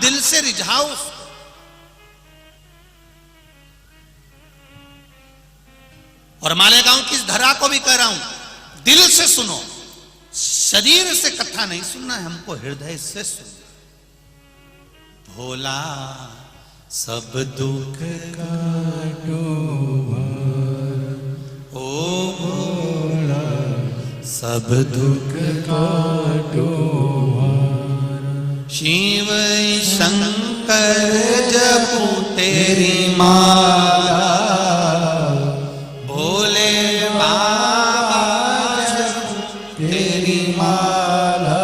दिल से रिझाओ उसको। और मालेगांव की इस धरा को भी कह रहा हूं, दिल से सुनो, शरीर से कथा नहीं सुनना है हमको, हृदय से सुनो। भोला सब दुख काटो, ओ भोला सब दुख काटो, शिव शंकर जपू तेरी माला, भोले बाबा जपू तेरी माला,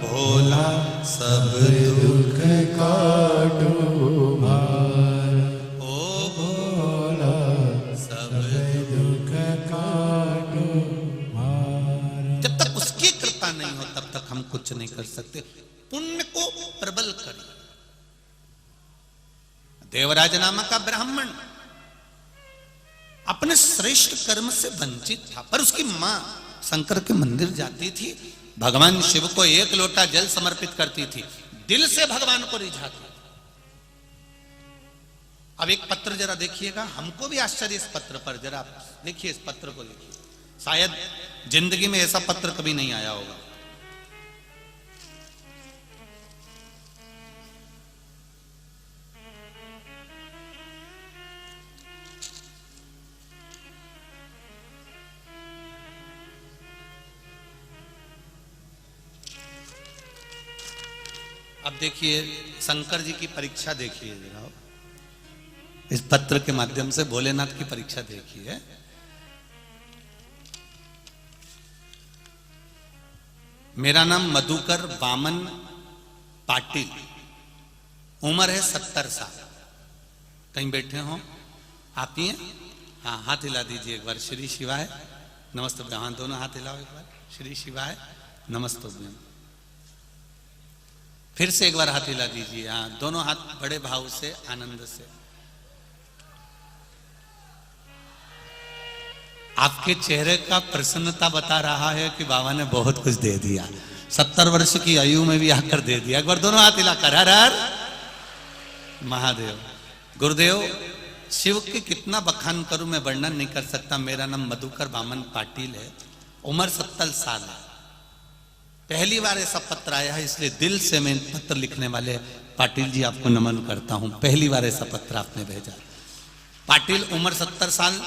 भोला सब दुख काटो भार, ओ भोला सब दुख काटो भार। जब तक उसकी कृपा नहीं हो तब तक हम कुछ नहीं कर सकते। पुण्य को प्रबल करिए। देवराज नामक का ब्राह्मण अपने श्रेष्ठ कर्म से वंचित था, पर उसकी मां शंकर के मंदिर जाती थी, भगवान शिव को एक लोटा जल समर्पित करती थी, दिल से भगवान को रिझाती। अब एक पत्र जरा देखिएगा, हमको भी आश्चर्य इस पत्र पर, जरा देखिए इस पत्र को देखिए, शायद जिंदगी में ऐसा पत्र कभी नहीं आया होगा। अब देखिए शंकर जी की परीक्षा देखिए जरा, इस पत्र के माध्यम से भोलेनाथ की परीक्षा देखिए। मेरा नाम मधुकर वामन पाटिल, उम्र है 70 साल। कहीं बैठे हो आप ही हैं? हाँ, हाथ हिला दीजिए एक बार। श्री शिवाय नमस्ते। हाँ, दोनों हाथ हिलाओ एक बार। श्री शिवाय नमस्ते। फिर से एक बार हाथ हिला दीजिए। हाँ, दोनों हाथ बड़े भाव से, आनंद से। आपके चेहरे का प्रसन्नता बता रहा है कि बाबा ने बहुत कुछ दे दिया। 70 वर्ष की आयु में भी आकर दे दिया। एक बार दोनों हाथ हिलाकर हर हर महादेव। गुरुदेव, शिव के कितना बखान करूं मैं, वर्णन नहीं कर सकता। मेरा नाम मधुकर वामन पाटिल है, उम्र 70 साल है। पहली बार ऐसा पत्र आया है, इसलिए दिल से मैं पत्र लिखने वाले पाटिल जी आपको नमन करता हूं। पहली बार ऐसा पत्र आपने भेजा। पाटिल, उम्र 70 साल,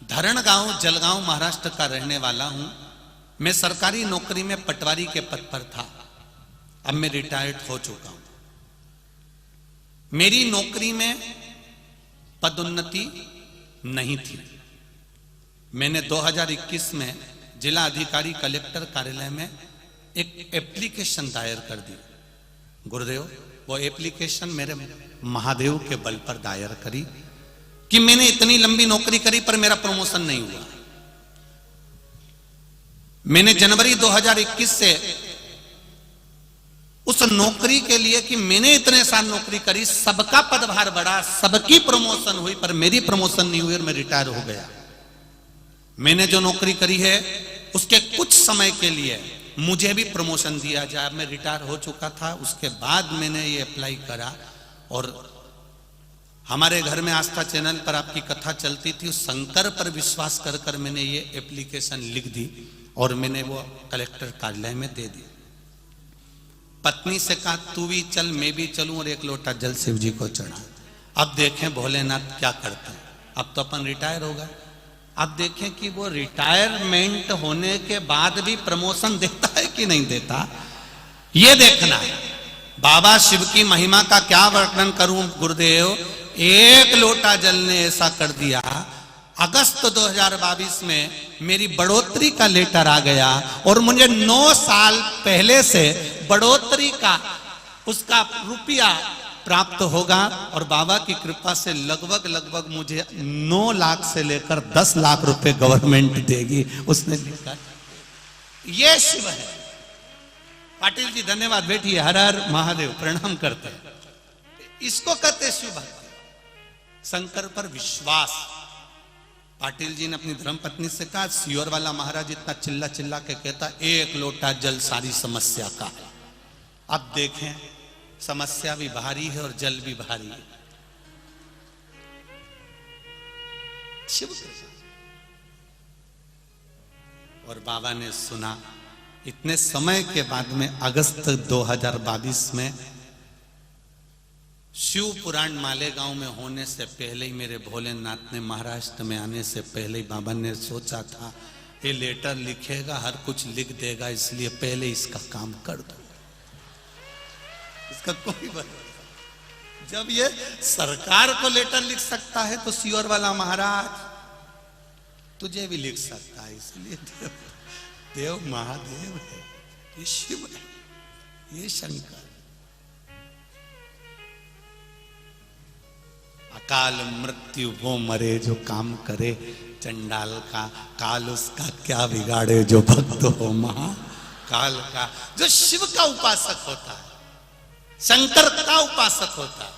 धरण गांव जलगांव महाराष्ट्र का रहने वाला हूं। मैं सरकारी नौकरी में पटवारी के पद पर था, अब मैं रिटायर्ड हो चुका हूं। मेरी नौकरी में पदोन्नति नहीं थी। मैंने 2021 में जिला अधिकारी कलेक्टर कार्यालय में एक एप्लीकेशन दायर कर दी। गुरुदेव, वो एप्लीकेशन मेरे महादेव के बल पर दायर करी कि मैंने इतनी लंबी नौकरी करी पर मेरा प्रमोशन नहीं हुआ। मैंने जनवरी 2021 से उस नौकरी के लिए कि मैंने इतने साल नौकरी करी, सबका पदभार बढ़ा, सबकी प्रमोशन हुई, पर मेरी प्रमोशन नहीं हुई और मैं रिटायर हो गया। मैंने जो नौकरी करी है उसके कुछ समय के लिए मुझे भी प्रमोशन दिया जाए। मैं रिटायर हो चुका था, उसके बाद मैंने ये अप्लाई करा। और हमारे घर में आस्था चैनल पर आपकी कथा चलती थी, उस शंकर पर विश्वास कर कर मैंने ये एप्लीकेशन लिख दी और मैंने वो कलेक्टर कार्यालय में दे दी। पत्नी से कहा तू भी चल, मैं भी चलूं और एक लोटा जल शिव जी को चढ़ा। अब देखें भोलेनाथ क्या करते हैं। अब तो अपन रिटायर हो गए, अब देखें कि वो रिटायरमेंट होने के बाद भी प्रमोशन देता है कि नहीं देता, ये देखना है। बाबा शिव की महिमा का क्या वर्णन करूं गुरुदेव। एक लोटा जल ने ऐसा कर दिया, अगस्त 2022 में मेरी बढ़ोतरी का लेटर आ गया और मुझे 9 साल पहले से बढ़ोतरी का उसका रुपया प्राप्त होगा। और बाबा की कृपा से लगभग मुझे 9 लाख से लेकर 10 लाख रुपए गवर्नमेंट देगी, उसने लिखा। ये शिव है। पाटिल जी धन्यवाद, बैठिए। हर हर महादेव, प्रणाम करते हैं। इसको कहते शिव भक्ति, शंकर पर विश्वास। पाटिल जी ने अपनी धर्मपत्नी से कहा, सियोर वाला महाराज इतना चिल्ला चिल्ला के कहता एक लोटा जल सारी समस्या का। अब देखें समस्या भी भारी है और जल भी भारी है। शिव कृपा। और बाबा ने सुना, इतने समय के बाद में अगस्त 2022 में शिव पुराण मालेगांव में होने से पहले ही मेरे भोलेनाथ ने महाराष्ट्र में आने से पहले ही बाबा ने सोचा था ये लेटर लिखेगा, हर कुछ लिख देगा, इसलिए पहले इसका काम कर दो। इसका कोई भरोसा। जब ये सरकार को लेटर लिख सकता है तो सीओर वाला महाराज तुझे भी लिख सकता है। इसलिए देव महादेव है, ये शिव है, ये शंकर। अकाल मृत्यु वो मरे जो काम करे, चंडाल का काल उसका क्या बिगाड़े जो भक्त हो महाकाल का। जो शिव का उपासक होता है, शंकर का उपासक होता है,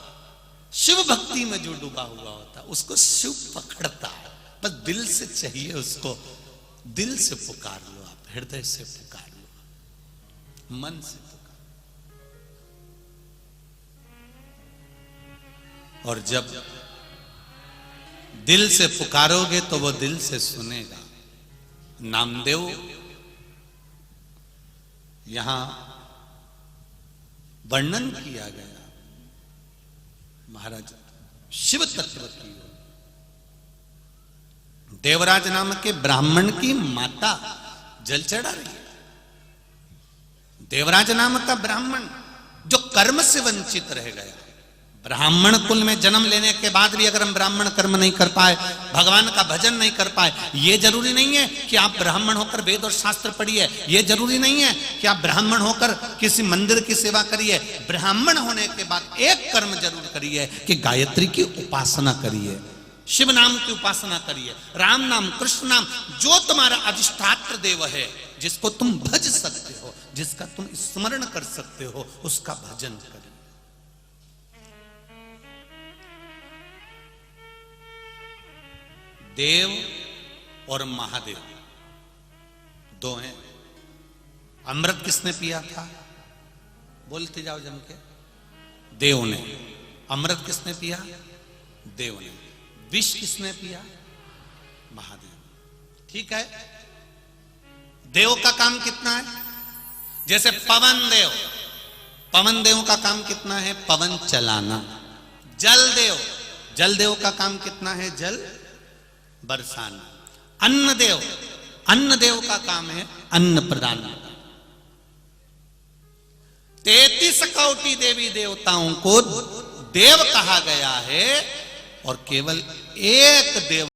शिव भक्ति में जो डूबा हुआ होता है, उसको शिव पकड़ता है। बस दिल से चाहिए उसको, दिल से पुकार लो आप, हृदय से पुकार लो, मन से पुकार। और जब दिल से पुकारोगे तो वो दिल से सुनेगा। नामदेव यहां वर्णन किया गया महाराज शिव तत्व की। देवराज नाम के ब्राह्मण की माता जल चढ़ा रही है। देवराज नाम का ब्राह्मण जो कर्म से वंचित रह गया, ब्राह्मण कुल में जन्म लेने के बाद भी अगर हम ब्राह्मण कर्म नहीं कर पाए, भगवान का भजन नहीं कर पाए, ये जरूरी नहीं है कि आप ब्राह्मण होकर वेद और शास्त्र पढ़िए, ये जरूरी नहीं है कि आप ब्राह्मण होकर किसी मंदिर की सेवा करिए। ब्राह्मण होने के बाद एक कर्म जरूर करिए कि गायत्री की उपासना करिए, शिव नाम की उपासना करिए, राम नाम, कृष्ण नाम, जो तुम्हारा अधिष्ठात्र देव है, जिसको तुम भज सकते हो, जिसका तुम स्मरण कर सकते हो, उसका भजन करिए। देव और महादेव दो हैं। अमृत किसने पिया था? बोलते जाओ जम के। देव ने। अमृत किसने पिया? देव ने। विष किसने पिया? महादेव। ठीक है, देव का काम कितना है? जैसे पवन देव, पवन देव का काम कितना है? पवन चलाना। जल देव, जल देव का काम कितना है? जल बरसाना। अन्न देव, अन्न देव का काम है अन्न प्रदान। 33 कोटि देवी देवताओं को देव कहा गया है और केवल एक देव